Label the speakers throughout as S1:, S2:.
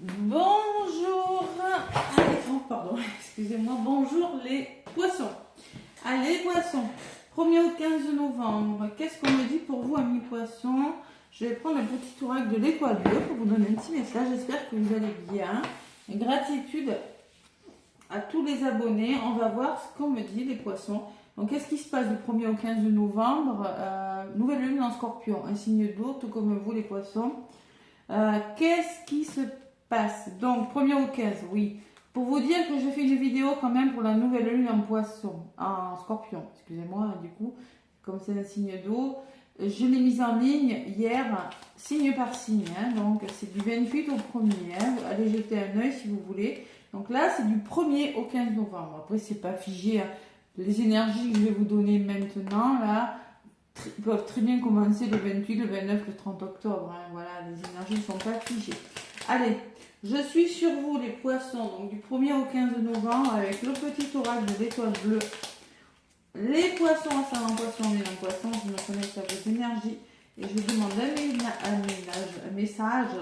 S1: Bonjour. Allez, oh, pardon, excusez-moi. Bonjour les poissons. Allez, poissons. 1er au 15 novembre. Qu'est-ce qu'on me dit pour vous, amis poissons? Je vais prendre un petit oracle de l'étoile bleue pour vous donner un petit message. J'espère que vous allez bien. Gratitude à tous les abonnés. On va voir ce qu'on me dit, les poissons. Donc, qu'est-ce qui se passe du 1er au 15 novembre? Nouvelle lune en scorpion, un signe d'eau, tout comme vous, les poissons. Qu'est-ce qui se passe? Donc, 1er au 15, oui. Pour vous dire que je fais une vidéo quand même pour la nouvelle lune en poisson, en scorpion, excusez-moi, du coup, comme c'est un signe d'eau, je l'ai mise en ligne hier, signe par signe, hein, donc c'est du 28 au 1er, hein, allez jeter un œil si vous voulez. Donc là, c'est du 1er au 15 novembre, après c'est pas figé, hein. Les énergies que je vais vous donner maintenant, là, peuvent très bien commencer le 28, le 29, le 30 octobre, hein, voilà, les énergies ne sont pas figées. Allez, je suis sur vous les poissons, donc du 1er au 15 novembre avec le petit oracle de l'étoile bleue. Les poissons, ascendant poisson, en poisson, je me connecte à vos énergies et je demande un message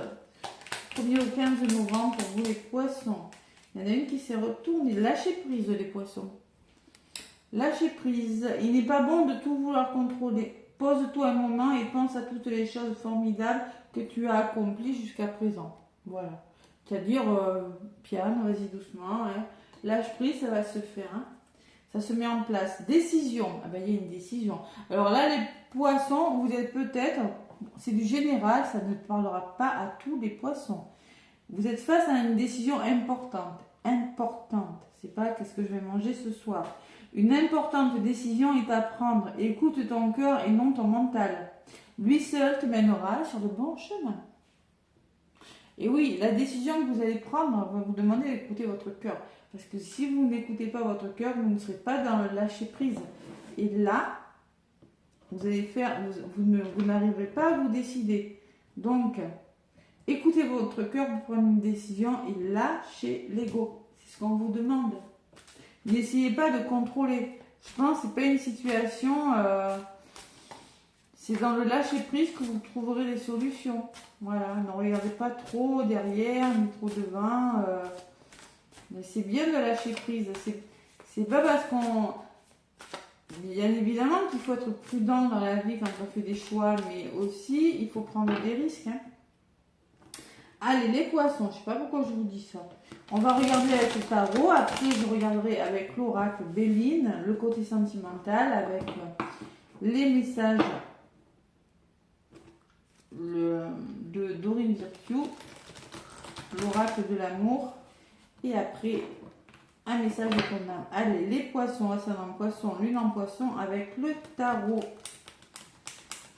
S1: 1er au 15 novembre pour vous les poissons. Il y en a une qui s'est retournée, lâchez prise les poissons. Lâchez prise, il n'est pas bon de tout vouloir contrôler. Pose-toi un moment et pense à toutes les choses formidables que tu as accomplies jusqu'à présent. Voilà. C'est-à-dire, piano, vas-y doucement. Hein. Lâche prise, ça va se faire. Hein. Ça se met en place. Décision. Ah ben, il y a une décision. Alors là, les poissons, vous êtes peut-être, c'est du général, ça ne parlera pas à tous les poissons. Vous êtes face à une décision importante. Importante. C'est pas qu'est-ce que je vais manger ce soir. Une importante décision est à prendre. Écoute ton cœur et non ton mental. Lui seul te mènera sur le bon chemin. Et oui, la décision que vous allez prendre va vous demander d'écouter votre cœur. Parce que si vous n'écoutez pas votre cœur, vous ne serez pas dans le lâcher prise. Et là, vous allez faire, vous n'arriverez pas à vous décider. Donc, écoutez votre cœur pour prendre une décision et lâchez l'ego. C'est ce qu'on vous demande. N'essayez pas de contrôler. Je pense que ce n'est pas une situation... c'est dans le lâcher-prise que vous trouverez les solutions. Voilà, ne regardez pas trop derrière, ni trop devant. Mais c'est bien de lâcher prise. C'est pas parce qu'on... Bien évidemment qu'il faut être prudent dans la vie quand on fait des choix, mais aussi il faut prendre des risques. Hein. Allez, les poissons, je ne sais pas pourquoi je vous dis ça. On va regarder avec le tarot. Après, je regarderai avec l'oracle Béline, le côté sentimental, avec les messages de Dorine Virtue, l'oracle de l'amour. Et après, un message de ton âme. Allez, les poissons, ascendant poisson, lune en poisson, avec le tarot.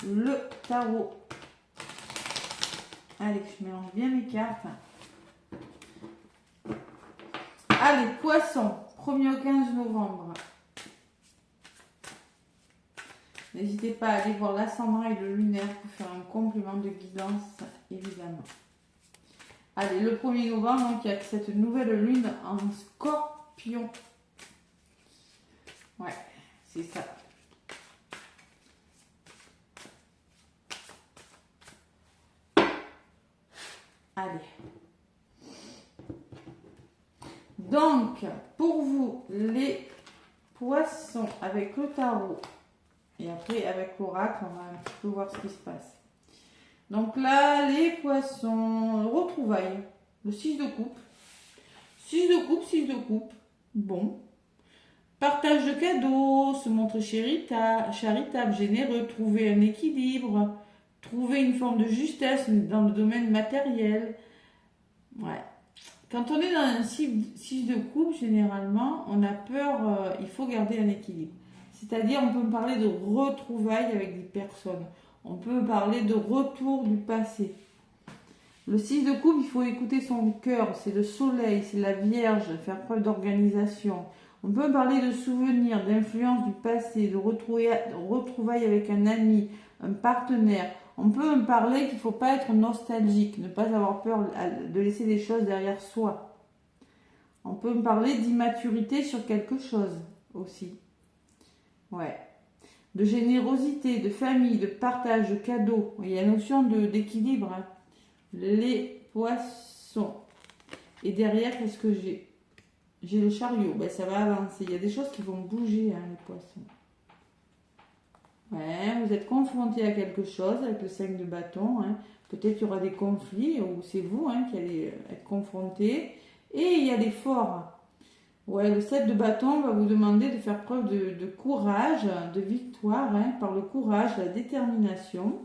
S1: Le tarot. Allez, je mélange bien mes cartes. Allez, poisson, 1er au 15 novembre. N'hésitez pas à aller voir l'ascendant et le lunaire pour faire un complément de guidance, évidemment. Allez, le 1er novembre, donc, il y a cette nouvelle lune en scorpion. Ouais, c'est ça. Allez. Donc, pour vous, les poissons, avec le tarot, et après avec l'oracle, on va un petit peu voir ce qui se passe. Donc là, les poissons, retrouvailles, le 6 de coupe. 6 de coupe, 6 de coupe. Bon. Partage de cadeaux, se montrer charitable, généreux, trouver un équilibre, trouver une forme de justesse dans le domaine matériel. Ouais. Quand on est dans un 6 de coupe, généralement, on a peur, il faut garder un équilibre. C'est-à-dire, on peut parler de retrouvailles avec des personnes. On peut parler de retour du passé. Le 6 de coupe, il faut écouter son cœur. C'est le soleil, c'est la vierge, faire preuve d'organisation. On peut parler de souvenirs, d'influence du passé, de retrouvailles avec un ami, un partenaire. On peut me parler qu'il ne faut pas être nostalgique, ne pas avoir peur de laisser des choses derrière soi. On peut me parler d'immaturité sur quelque chose aussi. Ouais. De générosité, de famille, de partage, de cadeaux. Il y a la notion d'équilibre. Hein. Les poissons. Et derrière, qu'est-ce que j'ai? J'ai le chariot. Ben, ça va avancer. Il y a des choses qui vont bouger, hein, les poissons. Ouais, vous êtes confronté à quelque chose avec le 5 de bâton. Hein. Peut-être qu'il y aura des conflits ou c'est vous hein, qui allez être confronté. Et il y a des forts. Ouais, le 7 de bâton va vous demander de faire preuve de courage, de victoire, hein, par le courage, la détermination.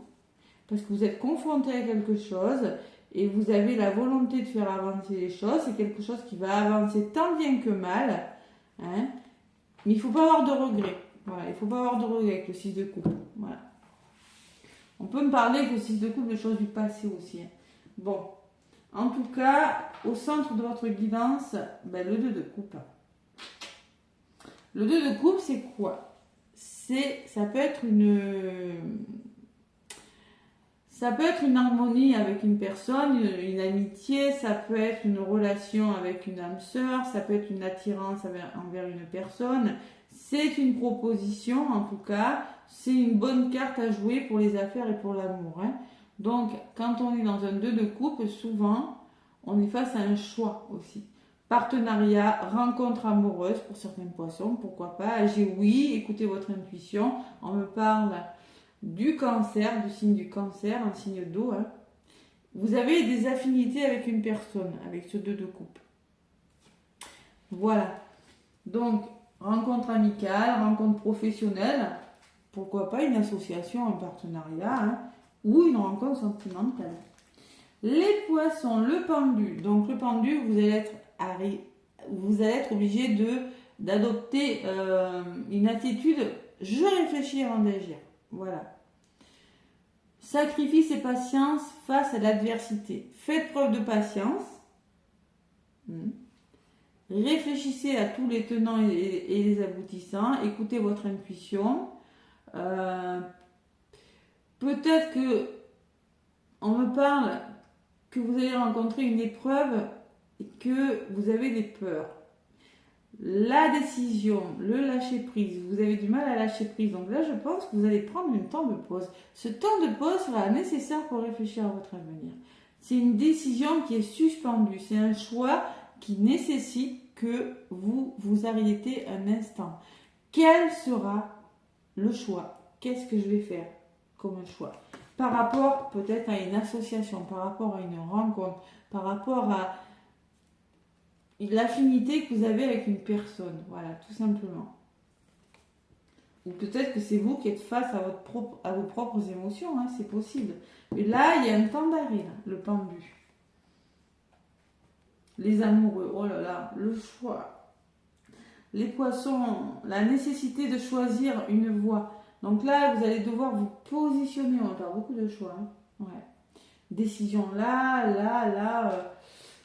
S1: Parce que vous êtes confronté à quelque chose et vous avez la volonté de faire avancer les choses. C'est quelque chose qui va avancer tant bien que mal. Hein. Mais il ne faut pas avoir de regrets. Voilà, il ne faut pas avoir de regrets avec le 6 de coupe. Voilà. On peut me parler avec le 6 de coupe de choses du passé aussi. Hein. Bon, en tout cas, au centre de votre guidance, ben, le 2 de coupe. Le 2 de coupe, c'est quoi? Ça peut être une harmonie avec une personne, une amitié, ça peut être une relation avec une âme sœur, ça peut être une attirance envers une personne. C'est une proposition, en tout cas, c'est une bonne carte à jouer pour les affaires et pour l'amour. Hein. Donc, quand on est dans un 2 de coupe, souvent, on est face à un choix aussi. Partenariat, rencontre amoureuse pour certains poissons, pourquoi pas. Agez oui, écoutez votre intuition. On me parle du cancer, du signe du cancer, un signe d'eau. Hein. Vous avez des affinités avec une personne, avec ce 2 de coupe. Voilà. Donc, rencontre amicale, rencontre professionnelle, pourquoi pas une association, un partenariat, hein, ou une rencontre sentimentale. Les poissons, le pendu. Donc, le pendu, vous allez être obligé d'adopter une attitude « je réfléchis avant d'agir ». Voilà. Sacrifice et patience face à l'adversité. Faites preuve de patience. Réfléchissez à tous les tenants et les aboutissants. Écoutez votre intuition. Peut-être que on me parle que vous allez rencontrer une épreuve et que vous avez des peurs. La décision, le lâcher prise, vous avez du mal à lâcher prise. Donc là, je pense que vous allez prendre un temps de pause. Ce temps de pause sera nécessaire pour réfléchir à votre avenir. C'est une décision qui est suspendue. C'est un choix qui nécessite que vous vous arrêtez un instant. Quel sera le choix? Qu'est-ce que je vais faire comme un choix? Par rapport peut-être à une association, par rapport à une rencontre, par rapport à l'affinité que vous avez avec une personne, voilà, tout simplement. Ou peut-être que c'est vous qui êtes face à vos propres émotions, hein, c'est possible. Mais là, il y a un temps d'arrêt, le pendu. Les amoureux, oh là là, le choix. Les poissons, la nécessité de choisir une voie. Donc là, vous allez devoir vous positionner, on va faire beaucoup de choix. Hein. Ouais. Décision là.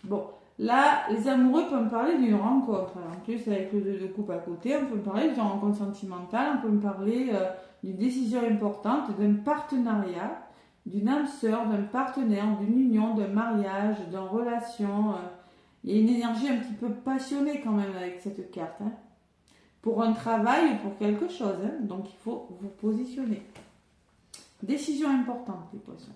S1: Bon. Là, les amoureux peuvent me parler d'une rencontre. En plus, avec le 2 de coupe à côté, on peut me parler d'une rencontre sentimentale, on peut me parler d'une décision importante, d'un partenariat, d'une âme sœur, d'un partenaire, d'une union, d'un mariage, d'une relation. Il y a une énergie un petit peu passionnée quand même avec cette carte. Hein. Pour un travail ou pour quelque chose. Hein. Donc, il faut vous positionner. Décision importante, les poissons.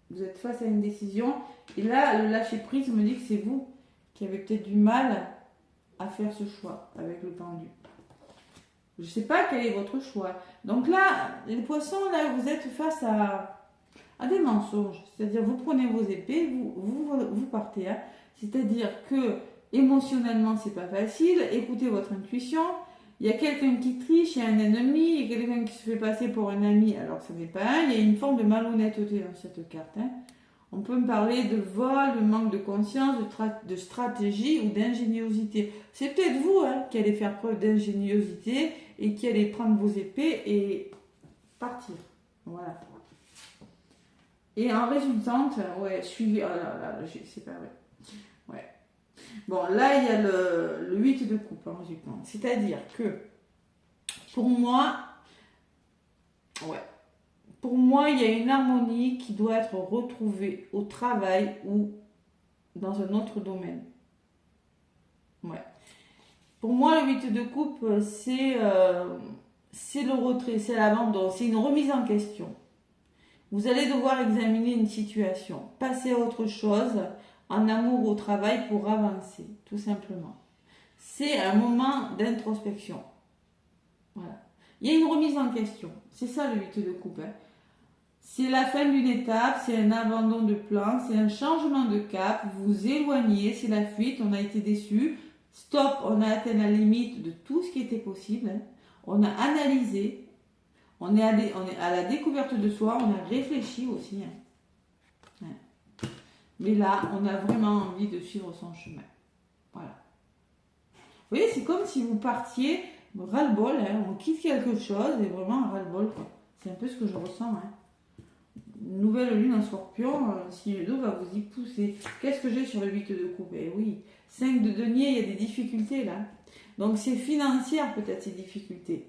S1: Vous êtes face à une décision. Et là, le lâcher prise me dit que c'est vous qui avez peut-être du mal à faire ce choix avec le pendu. Je ne sais pas quel est votre choix. Donc là, les poissons, là, vous êtes face à des mensonges. C'est-à-dire, vous prenez vos épées, vous partez. Hein. C'est-à-dire que émotionnellement, c'est pas facile. Écoutez votre intuition. Il y a quelqu'un qui triche, il y a un ennemi, il y a quelqu'un qui se fait passer pour un ami alors que ce n'est pas un. Il y a une forme de malhonnêteté dans cette carte. Hein. On peut me parler de vol, de manque de conscience, de stratégie ou d'ingéniosité. C'est peut-être vous hein, qui allez faire preuve d'ingéniosité et qui allez prendre vos épées et partir. Voilà. Et en résultante, ouais, suivi. Oh là là, c'est pas vrai. Ouais. Bon, là, il y a le 8 de coupe en résultant. C'est-à-dire que, pour moi, il y a une harmonie qui doit être retrouvée au travail ou dans un autre domaine. Ouais. Pour moi, le 8 de coupe, c'est le retrait, c'est l'abandon, c'est une remise en question. Vous allez devoir examiner une situation, passer à autre chose, en amour, au travail pour avancer, tout simplement. C'est un moment d'introspection. Voilà. Il y a une remise en question. C'est ça le 8 de coupe. Hein. C'est la fin d'une étape, c'est un abandon de plan, c'est un changement de cap, vous vous éloignez, c'est la fuite, on a été déçu. Stop, on a atteint la limite de tout ce qui était possible. Hein. On a analysé, on est à la découverte de soi, on a réfléchi aussi. Hein. Ouais. Mais là, on a vraiment envie de suivre son chemin. Voilà. Vous voyez, c'est comme si vous partiez ras-le-bol, hein. On quitte quelque chose et vraiment ras-le-bol. C'est un peu ce que je ressens. Hein. Nouvelle lune en scorpion, si le dos va vous y pousser. Qu'est-ce que j'ai sur le 8 de coupe? Eh oui, 5 de denier, il y a des difficultés là. Donc c'est financière peut-être ces difficultés.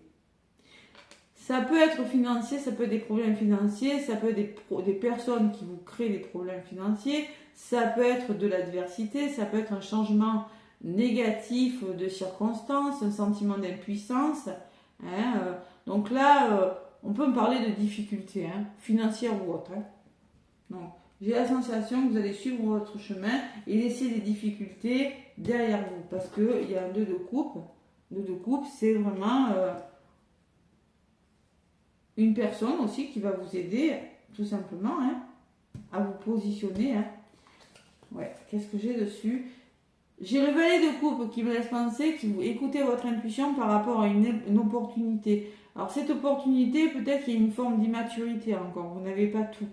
S1: Ça peut être financier, ça peut être des problèmes financiers, ça peut être des personnes qui vous créent des problèmes financiers, ça peut être de l'adversité, ça peut être un changement négatif de circonstances, un sentiment d'impuissance. Hein, donc là... on peut me parler de difficultés, hein, financières ou autres. Hein. Donc, j'ai la sensation que vous allez suivre votre chemin et laisser les difficultés derrière vous. Parce qu'il y a un 2 de coupe. Le 2 de coupe, c'est vraiment une personne aussi qui va vous aider, tout simplement, hein, à vous positionner. Hein. Ouais, qu'est-ce que j'ai dessus? J'ai le valet de coupe qui me laisse penser que vous écoutez votre intuition par rapport à une opportunité. Alors cette opportunité, peut-être qu'il y a une forme d'immaturité encore, vous n'avez pas tout.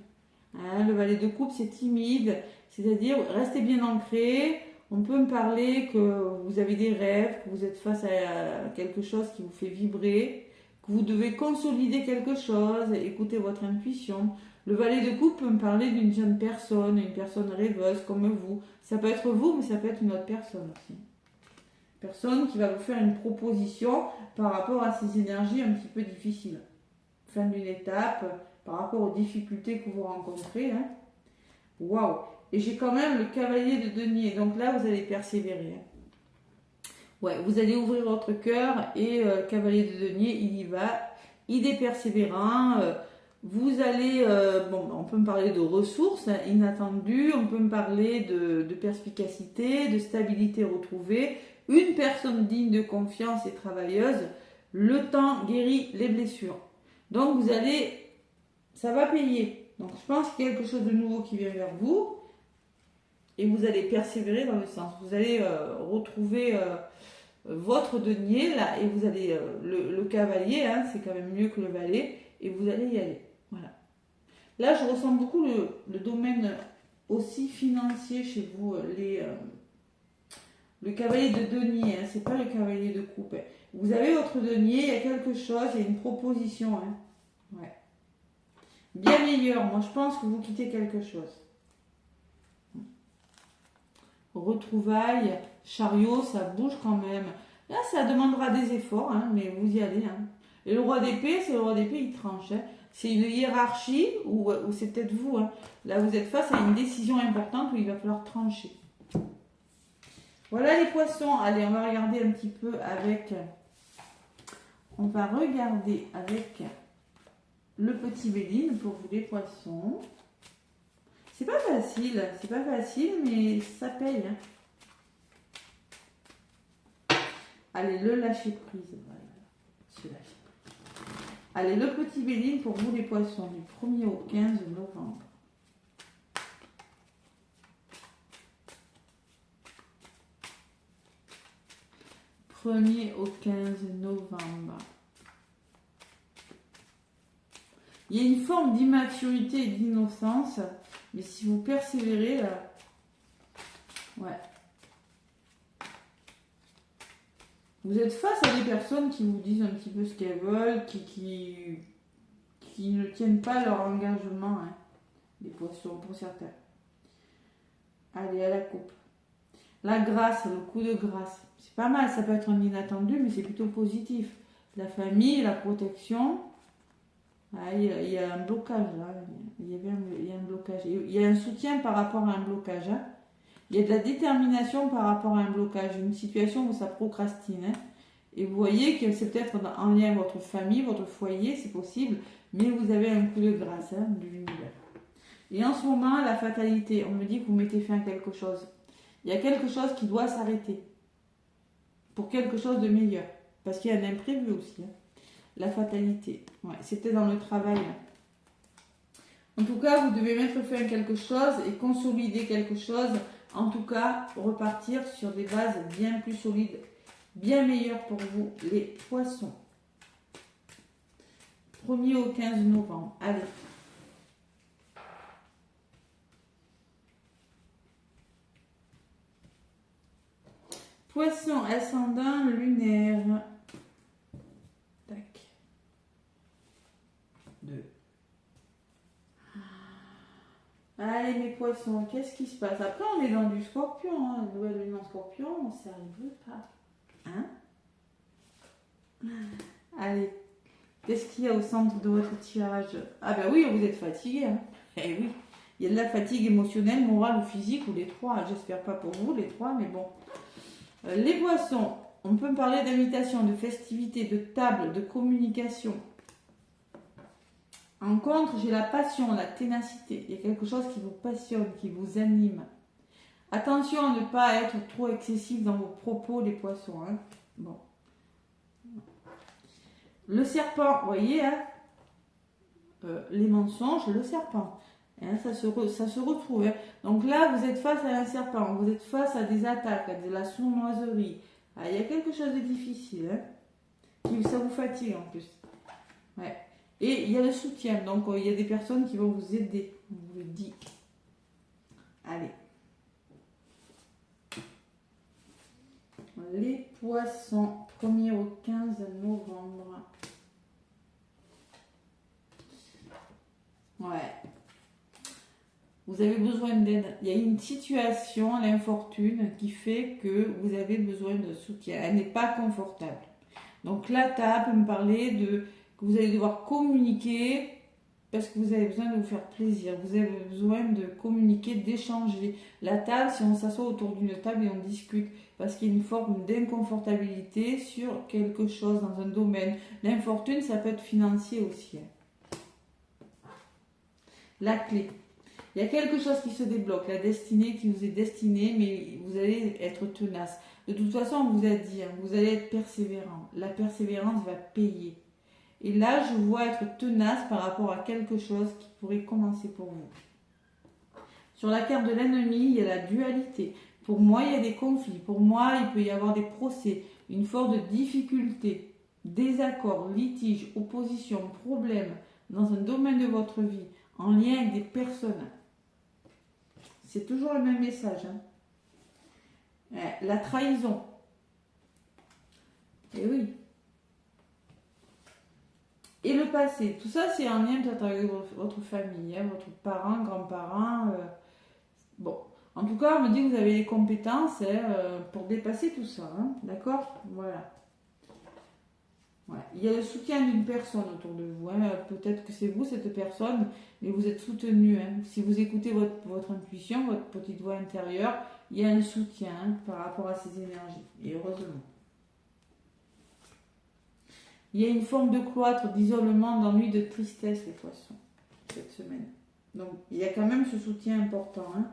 S1: Hein, le valet de coupe, c'est timide, c'est-à-dire restez bien ancré. On peut me parler que vous avez des rêves, que vous êtes face à quelque chose qui vous fait vibrer, que vous devez consolider quelque chose, écoutez votre intuition. Le valet de coupe peut me parler d'une jeune personne, une personne rêveuse comme vous. Ça peut être vous, mais ça peut être une autre personne aussi. Personne qui va vous faire une proposition par rapport à ces énergies un petit peu difficiles. Fin d'une étape, par rapport aux difficultés que vous rencontrez. Hein. Waouh! Et j'ai quand même le cavalier de denier. Donc là, vous allez persévérer. Hein. Ouais, vous allez ouvrir votre cœur et cavalier de denier, il y va. Il est persévérant. Vous allez, on peut me parler de ressources inattendues, on peut me parler de perspicacité, de stabilité retrouvée, une personne digne de confiance et travailleuse, le temps guérit les blessures. Donc vous allez, ça va payer. Donc je pense qu'il y a quelque chose de nouveau qui vient vers vous et vous allez persévérer dans le sens. Vous allez retrouver votre denier là et vous allez, le cavalier, hein, c'est quand même mieux que le valet et vous allez y aller. Voilà. Là, je ressens beaucoup le domaine aussi financier chez vous, le cavalier de denier, hein, c'est pas le cavalier de coupe. Hein. Vous avez votre denier, il y a quelque chose, il y a une proposition. Hein. Ouais. Bien meilleur, moi je pense que vous quittez quelque chose. Retrouvailles, chariot, ça bouge quand même. Là, ça demandera des efforts, hein, mais vous y allez. Hein. Et le roi d'épée, c'est le roi d'épée, il tranche. Hein. C'est une hiérarchie ou c'est peut-être vous. Hein. Là, vous êtes face à une décision importante où il va falloir trancher. Voilà les poissons. Allez, on va regarder un petit peu avec... On va regarder avec le petit Béline pour vous les poissons. C'est pas facile, mais ça paye. Hein. Allez, le lâcher prise. Voilà, ce lâcher prise. Allez, le petit Béline pour vous les poissons du 1er au 15 novembre. « 1er au 15 novembre. Il y a une forme d'immaturité et d'innocence, mais si vous persévérez, là, ouais. Vous êtes face à des personnes qui vous disent un petit peu ce qu'elles veulent, qui ne tiennent pas leur engagement, hein, les poissons pour certains. Allez, à la coupe. La grâce, le coup de grâce. C'est pas mal, ça peut être un inattendu, mais c'est plutôt positif. La famille, la protection. Ah, il y a un blocage là. Il y a un blocage. Il y a un soutien par rapport à un blocage. Hein. Il y a de la détermination par rapport à un blocage. Une situation où ça procrastine. Hein. Et vous voyez que c'est peut-être en lien avec votre famille, votre foyer, c'est possible. Mais vous avez un coup de grâce hein, de l'univers. Et en ce moment, la fatalité, on me dit que vous mettez fin à quelque chose. Il y a quelque chose qui doit s'arrêter pour quelque chose de meilleur. Parce qu'il y a un imprévu aussi. Hein. La fatalité. Ouais, c'était dans le travail. En tout cas, vous devez mettre fin à quelque chose et consolider quelque chose. En tout cas, repartir sur des bases bien plus solides, bien meilleures pour vous, les poissons. 1er au 15 novembre. Allez. Poisson, ascendant lunaire. Tac. 2. Allez mes poissons, qu'est-ce qui se passe? Après on est dans du scorpion, hein. Nouvelle lune en scorpion, on s'y arrive pas. Hein? Allez, qu'est-ce qu'il y a au centre de votre tirage? Ah ben oui, vous êtes fatigué. Hein. Eh oui, il y a de la fatigue émotionnelle, morale ou physique, ou les trois. J'espère pas pour vous, les trois, mais bon. Les poissons, on peut parler d'invitation, de festivité, de table, de communication. En contre, j'ai la passion, la ténacité. Il y a quelque chose qui vous passionne, qui vous anime. Attention à ne pas être trop excessif dans vos propos, les poissons. Hein. Bon. Le serpent, vous voyez, hein, les mensonges, le serpent. Hein, ça se retrouve. Hein. Donc là, vous êtes face à un serpent, vous êtes face à des attaques, à de la sournoiserie. Ah, il y a quelque chose de difficile. Hein, ça vous fatigue en plus. Ouais. Et il y a le soutien, donc il y a des personnes qui vont vous aider, on vous le dit. Allez. Les poissons, 1er au 15 novembre. Ouais. Vous avez besoin d'aide. Il y a une situation, l'infortune, qui fait que vous avez besoin de soutien. Elle n'est pas confortable. Donc la table me parlait de... Vous allez devoir communiquer parce que vous avez besoin de vous faire plaisir. Vous avez besoin de communiquer, d'échanger. La table, si on s'assoit autour d'une table et on discute, parce qu'il y a une forme d'inconfortabilité sur quelque chose dans un domaine. L'infortune, ça peut être financier aussi. La clé. Il y a quelque chose qui se débloque, la destinée qui vous est destinée, mais vous allez être tenace. De toute façon, on vous a dit, vous allez être persévérant. La persévérance va payer. Et là, je vois être tenace par rapport à quelque chose qui pourrait commencer pour vous. Sur la carte de l'ennemi, il y a la dualité. Pour moi, il y a des conflits. Pour moi, il peut y avoir des procès, une forme de difficulté, désaccord, litige, opposition, problème dans un domaine de votre vie, en lien avec des personnes. C'est toujours le même message. Hein. La trahison. Et oui. Et le passé, tout ça c'est en lien peut-être avec votre famille, hein, votre parent, grand-parent. Bon, en tout cas, on me dit que vous avez les compétences pour dépasser tout ça, hein, d'accord? Voilà. Ouais. Il y a le soutien d'une personne autour de vous. Hein. Peut-être que c'est vous cette personne, mais vous êtes soutenu. Hein. Si vous écoutez votre intuition, votre petite voix intérieure, il y a un soutien par rapport à ces énergies. Et heureusement. Il y a une forme de cloître, d'isolement, d'ennui, de tristesse, les poissons, cette semaine. Donc, il y a quand même ce soutien important. Hein.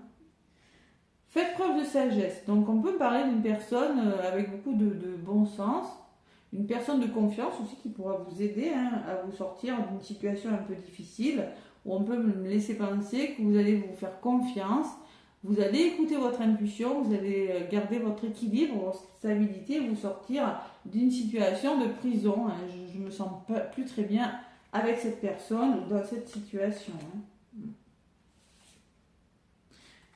S1: Faites preuve de sagesse. Donc, on peut parler d'une personne avec beaucoup de bon sens, une personne de confiance aussi qui pourra vous aider à vous sortir d'une situation un peu difficile, où on peut me laisser penser que vous allez vous faire confiance, vous allez écouter votre intuition, vous allez garder votre équilibre, votre stabilité, vous sortir d'une situation de prison. Hein. Je me sens plus très bien avec cette personne ou dans cette situation. Hein.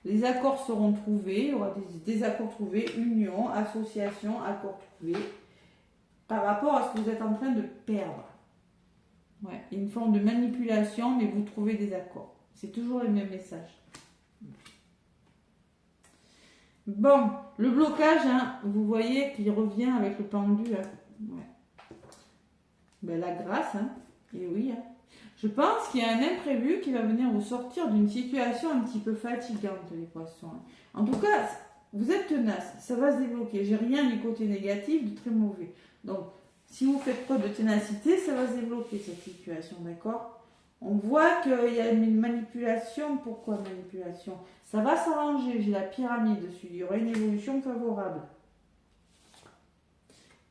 S1: Les accords seront trouvés, il y aura des désaccords trouvés, union, association, accords trouvés, par rapport à ce que vous êtes en train de perdre. Ouais, une forme de manipulation, mais vous trouvez des accords. C'est toujours le même message. Bon, le blocage, hein, vous voyez qu'il revient avec le pendu. Hein. Ouais. Ben, la grâce, hein. Et oui. Hein. Je pense qu'il y a un imprévu qui va venir vous sortir d'une situation un petit peu fatigante, les poissons. Hein. En tout cas, vous êtes tenace, ça va se débloquer. J'ai rien du côté négatif, du très mauvais. Donc, si vous faites preuve de ténacité, ça va se débloquer cette situation, d'accord? On voit qu'il y a une manipulation. Pourquoi manipulation? Ça va s'arranger. J'ai la pyramide dessus. Il y aura une évolution favorable.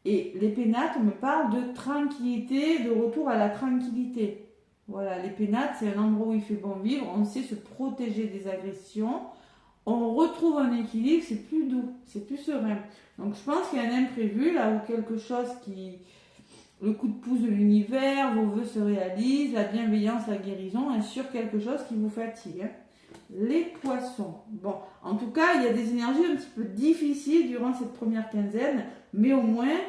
S1: Et les pénates me parlent de tranquillité, de retour à la tranquillité. Voilà, les pénates, c'est un endroit où il fait bon vivre. On sait se protéger des agressions. On retrouve un équilibre, c'est plus doux, c'est plus serein. Donc je pense qu'il y a un imprévu, là où quelque chose qui... Le coup de pouce de l'univers, vos vœux se réalisent, la bienveillance, la guérison, assure quelque chose qui vous fatigue. Les poissons. Bon, en tout cas, il y a des énergies un petit peu difficiles durant cette première quinzaine, mais au moins,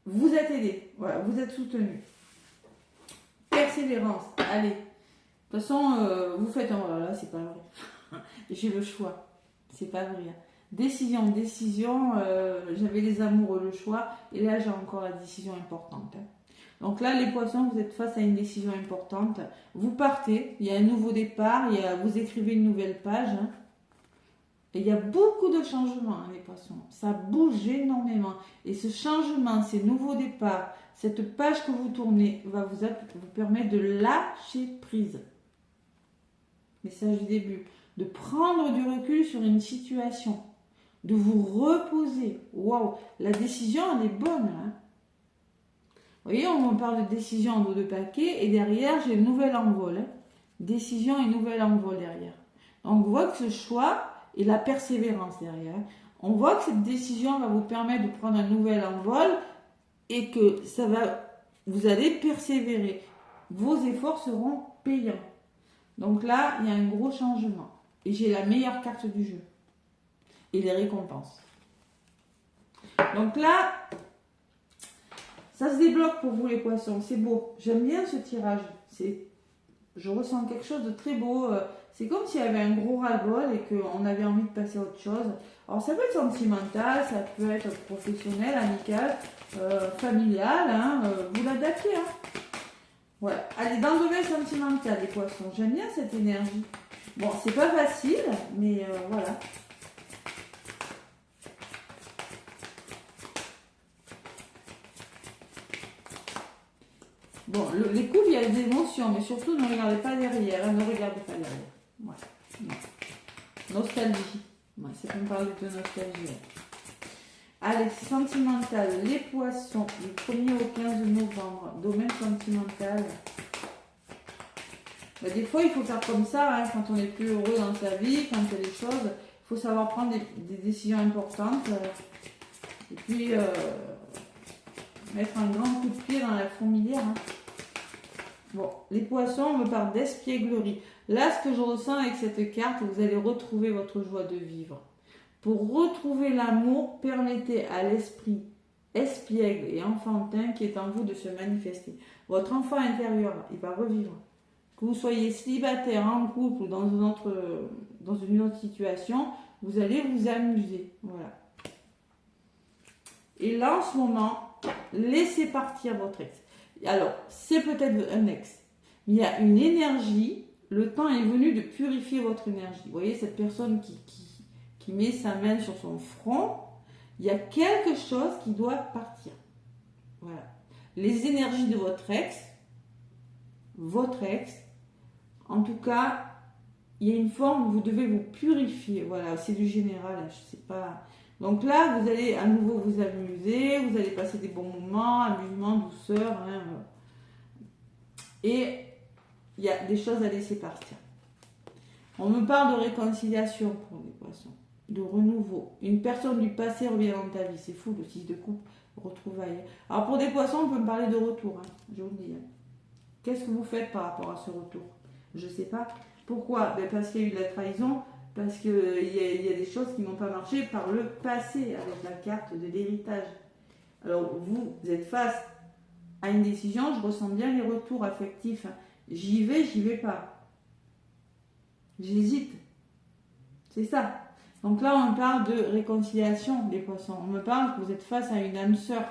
S1: vous êtes aidés, voilà, vous êtes soutenus. Persévérance, allez. De toute façon, vous faites un... Oh là là, c'est pas vrai. J'ai le choix. C'est pas vrai. Décision. J'avais les amoureux, le choix. Et là, j'ai encore la décision importante. Donc là, les poissons, vous êtes face à une décision importante. Vous partez. Il y a un nouveau départ. Vous écrivez une nouvelle page. Et il y a beaucoup de changements, les poissons. Ça bouge énormément. Et ce changement, ces nouveaux départs, cette page que vous tournez, va vous permettre de lâcher prise. Message du début, de prendre du recul sur une situation, de vous reposer. Waouh, la décision, elle est bonne. Hein. Vous voyez, on me parle de décision en dos de paquet et derrière, j'ai le nouvel envol. Hein. Décision et nouvel envol derrière. Donc, on voit que ce choix et la persévérance derrière. On voit que cette décision va vous permettre de prendre un nouvel envol et que vous allez persévérer. Vos efforts seront payants. Donc là, il y a un gros changement. Et j'ai la meilleure carte du jeu. Et les récompenses. Donc là, ça se débloque pour vous les poissons. C'est beau. J'aime bien ce tirage. Je ressens quelque chose de très beau. C'est comme s'il y avait un gros ras-le-bol et qu'on avait envie de passer à autre chose. Alors ça peut être sentimental, ça peut être professionnel, amical, familial. Hein, vous l'adaptez. Hein. Voilà. Allez, dans le domaine sentimental, les poissons, j'aime bien cette énergie. Bon, c'est pas facile, mais voilà. Bon, les couples, il y a des émotions, mais surtout ne regardez pas derrière. Hein, ne regardez pas derrière. Voilà. Non. Nostalgie. Ouais, c'est pour me parler de nostalgie. Allez, sentimental, les poissons, du 1er au 15 novembre, domaine sentimental. Bah, des fois, il faut faire comme ça, hein, quand on est plus heureux dans sa vie, quand il y a des choses, il faut savoir prendre des décisions importantes. Et puis, mettre un grand coup de pied dans la fourmilière. Hein. Bon, les poissons, on me parle d'espièglerie. Là, ce que je ressens avec cette carte, vous allez retrouver votre joie de vivre. Pour retrouver l'amour, permettez à l'esprit espiègle et enfantin qui est en vous de se manifester. Votre enfant intérieur, il va revivre. Que vous soyez célibataire, en couple ou dans une autre situation, vous allez vous amuser. Voilà. Et là, en ce moment, laissez partir votre ex. Alors, c'est peut-être un ex, mais il y a une énergie. Le temps est venu de purifier votre énergie. Vous voyez, cette personne qui met sa main sur son front, il y a quelque chose qui doit partir. Voilà. Les énergies de votre ex, en tout cas, il y a une forme où vous devez vous purifier. Voilà, c'est du général, je sais pas. Donc là, vous allez à nouveau vous amuser, vous allez passer des bons moments, amusement, douceur. Hein. Et il y a des choses à laisser partir. On me parle de réconciliation pour les poissons, de renouveau. Une personne du passé revient dans ta vie. C'est fou, le 6 de coupe, retrouvailles. Alors pour des poissons, on peut me parler de retour, hein, je vous le dis. Hein. Qu'est-ce que vous faites par rapport à ce retour? Je ne sais pas. Pourquoi? Ben parce qu'il y a eu de la trahison, parce qu'il y a des choses qui n'ont pas marché par le passé, avec la carte de l'héritage. Alors vous êtes face à une décision, je ressens bien les retours affectifs. J'y vais pas. J'hésite. C'est ça. Donc là, on parle de réconciliation des poissons. On me parle que vous êtes face à une âme sœur.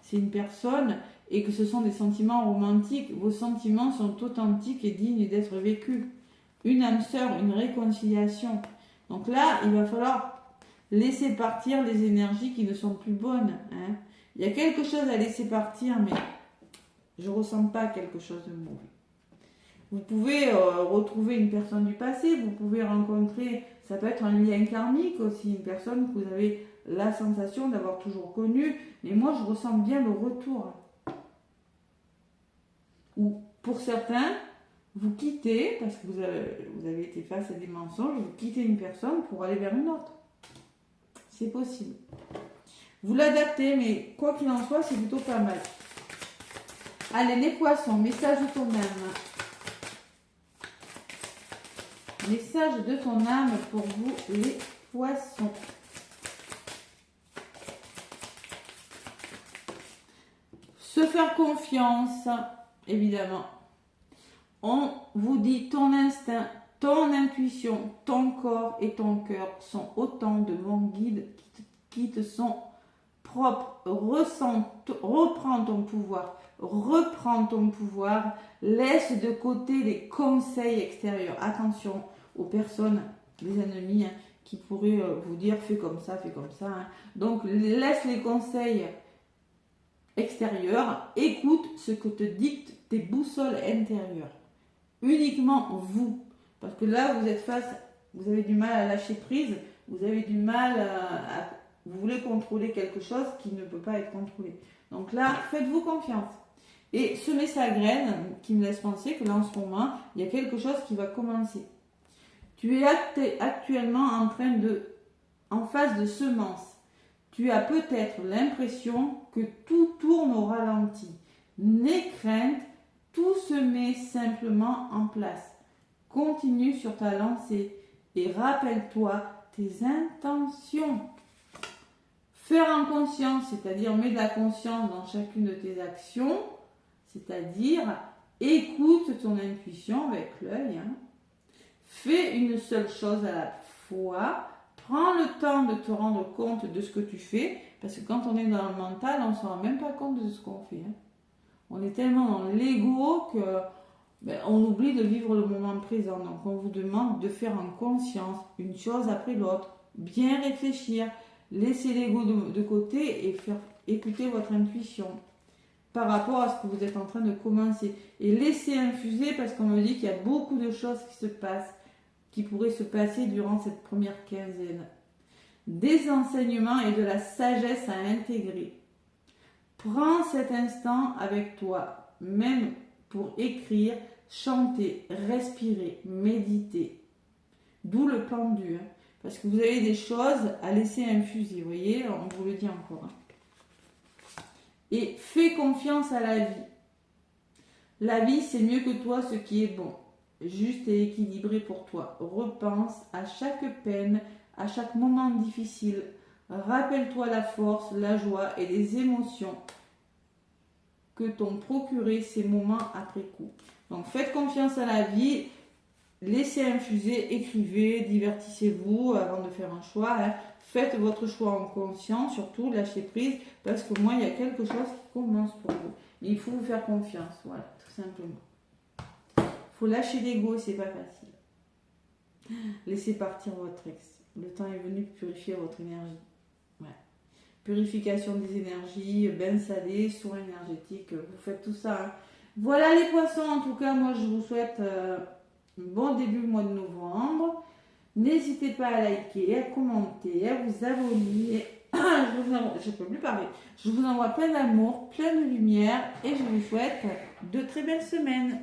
S1: C'est une personne et que ce sont des sentiments romantiques. Vos sentiments sont authentiques et dignes d'être vécus. Une âme sœur, une réconciliation. Donc là, il va falloir laisser partir les énergies qui ne sont plus bonnes. Hein. Il y a quelque chose à laisser partir, mais Je ne ressens pas quelque chose de mauvais. Vous pouvez retrouver une personne du passé, vous pouvez rencontrer, ça peut être un lien karmique aussi, une personne que vous avez la sensation d'avoir toujours connue, mais moi je ressens bien le retour. Ou pour certains, vous quittez, parce que vous avez été face à des mensonges, vous quittez une personne pour aller vers une autre. C'est possible. Vous l'adaptez, mais quoi qu'il en soit, c'est plutôt pas mal. Allez, les poissons, message de ton âme. Message de ton âme pour vous, les poissons. Se faire confiance, évidemment. On vous dit ton instinct, ton intuition, ton corps et ton cœur sont autant de bons guides qui te sont propres. Reprends ton pouvoir. Reprends ton pouvoir. Laisse de côté les conseils extérieurs. Attention aux personnes, les ennemis, qui pourraient vous dire fais comme ça, fais comme ça. Donc laisse les conseils extérieurs. Écoute ce que te dictent tes boussoles intérieures. Uniquement vous. Parce que là, vous êtes face, vous avez du mal à lâcher prise, vous avez du mal à vous voulez contrôler quelque chose qui ne peut pas être contrôlé. Donc là, faites-vous confiance. Et semez sa graine qui me laisse penser que là, en ce moment, il y a quelque chose qui va commencer. Tu es actuellement en phase de semence. Tu as peut-être l'impression que tout tourne au ralenti. N'aie crainte, tout se met simplement en place. Continue sur ta lancée et rappelle-toi tes intentions. Faire en conscience, c'est-à-dire mets de la conscience dans chacune de tes actions, c'est-à-dire écoute ton intuition avec l'œil. Fais une seule chose à la fois. Prends le temps de te rendre compte de ce que tu fais, parce que quand on est dans le mental, on ne se rend même pas compte de ce qu'on fait. On est tellement dans l'ego que on oublie de vivre le moment présent. Donc on vous demande de faire en conscience une chose après l'autre, bien réfléchir, laisser l'ego de côté et faire écouter votre intuition par rapport à ce que vous êtes en train de commencer. Et laisser infuser, parce qu'on me dit qu'il y a beaucoup de choses qui se passent, qui pourraient se passer durant cette première quinzaine. Des enseignements et de la sagesse à intégrer. Prends cet instant avec toi, même pour écrire, chanter, respirer, méditer. D'où le pendu, parce que vous avez des choses à laisser infuser, vous voyez, on vous le dit encore. Et fais confiance à la vie. La vie, c'est mieux que toi ce qui est bon, juste et équilibré pour toi. Repense à chaque peine, à chaque moment difficile. Rappelle-toi la force, la joie et les émotions que t'ont procuré ces moments après coup. Donc faites confiance à la vie, laissez infuser, écrivez, divertissez-vous avant de faire un choix. Faites votre choix en conscience, surtout lâchez prise, parce que moi il y a quelque chose qui commence pour vous. Mais il faut vous faire confiance, voilà, tout simplement. Il faut lâcher l'ego, c'est pas facile. Laissez partir votre ex. Le temps est venu de purifier votre énergie. Ouais. Purification des énergies, bain salé, soins énergétiques, vous faites tout ça. Voilà les poissons, en tout cas, moi je vous souhaite un bon début du mois de novembre. N'hésitez pas à liker, à commenter, à vous abonner. Je ne peux plus parler. Je vous envoie plein d'amour, plein de lumière et je vous souhaite de très belles semaines.